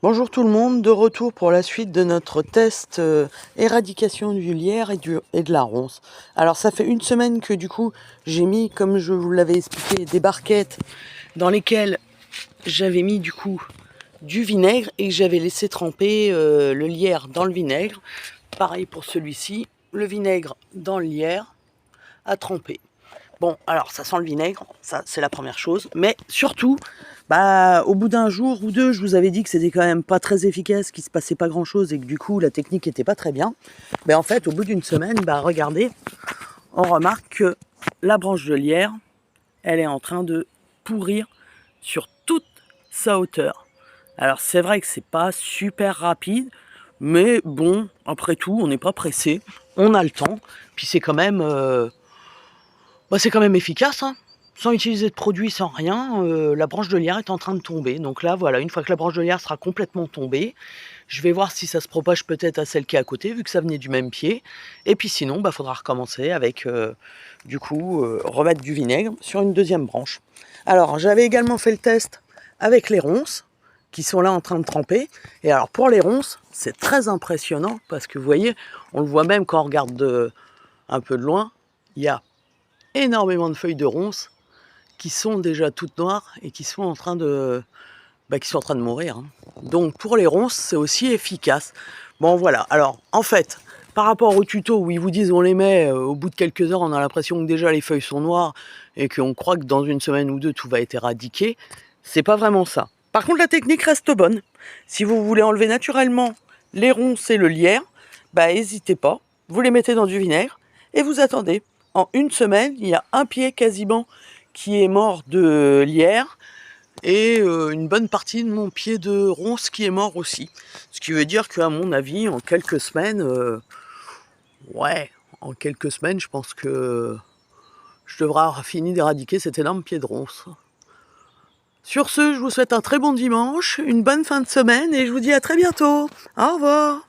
Bonjour tout le monde, de retour pour la suite de notre test éradication du lierre et de la ronce. Alors ça fait une semaine que du coup j'ai mis, comme je vous l'avais expliqué, des barquettes dans lesquelles j'avais mis du coup du vinaigre et que j'avais laissé tremper le lierre dans le vinaigre. Pareil pour celui-ci, le vinaigre dans le lierre à tremper. Bon, alors ça sent le vinaigre, ça c'est la première chose, mais surtout, au bout d'un jour ou deux, je vous avais dit que c'était quand même pas très efficace, qu'il se passait pas grand chose et que du coup la technique était pas très bien. Mais en fait, au bout d'une semaine, regardez, on remarque que la branche de lierre, elle est en train de pourrir sur toute sa hauteur. Alors c'est vrai que c'est pas super rapide, mais bon, après tout, on n'est pas pressé, on a le temps, puis c'est quand même efficace, hein. Sans utiliser de produits, sans rien, la branche de lierre est en train de tomber. Donc là, voilà, une fois que la branche de lierre sera complètement tombée, je vais voir si ça se propage peut-être à celle qui est à côté, vu que ça venait du même pied. Et puis sinon, faudra recommencer avec, remettre du vinaigre sur une deuxième branche. Alors, j'avais également fait le test avec les ronces, qui sont là en train de tremper. Et alors, pour les ronces, c'est très impressionnant, parce que vous voyez, on le voit même quand on regarde un peu de loin, il y a énormément de feuilles de ronces qui sont déjà toutes noires et qui sont en train de, mourir, hein. Donc pour les ronces, c'est aussi efficace. Bon voilà, alors en fait, par rapport au tuto où ils vous disent on les met, au bout de quelques heures, on a l'impression que déjà les feuilles sont noires et qu'on croit que dans une semaine ou deux, tout va être éradiqué, c'est pas vraiment ça. Par contre, la technique reste bonne. Si vous voulez enlever naturellement les ronces et le lierre, n'hésitez pas, vous les mettez dans du vinaigre et vous attendez. En une semaine, il y a un pied quasiment qui est mort de lierre et une bonne partie de mon pied de ronce qui est mort aussi. Ce qui veut dire qu'à mon avis, en quelques semaines, je pense que je devrais avoir fini d'éradiquer cet énorme pied de ronce. Sur ce, je vous souhaite un très bon dimanche, une bonne fin de semaine et je vous dis à très bientôt. Au revoir.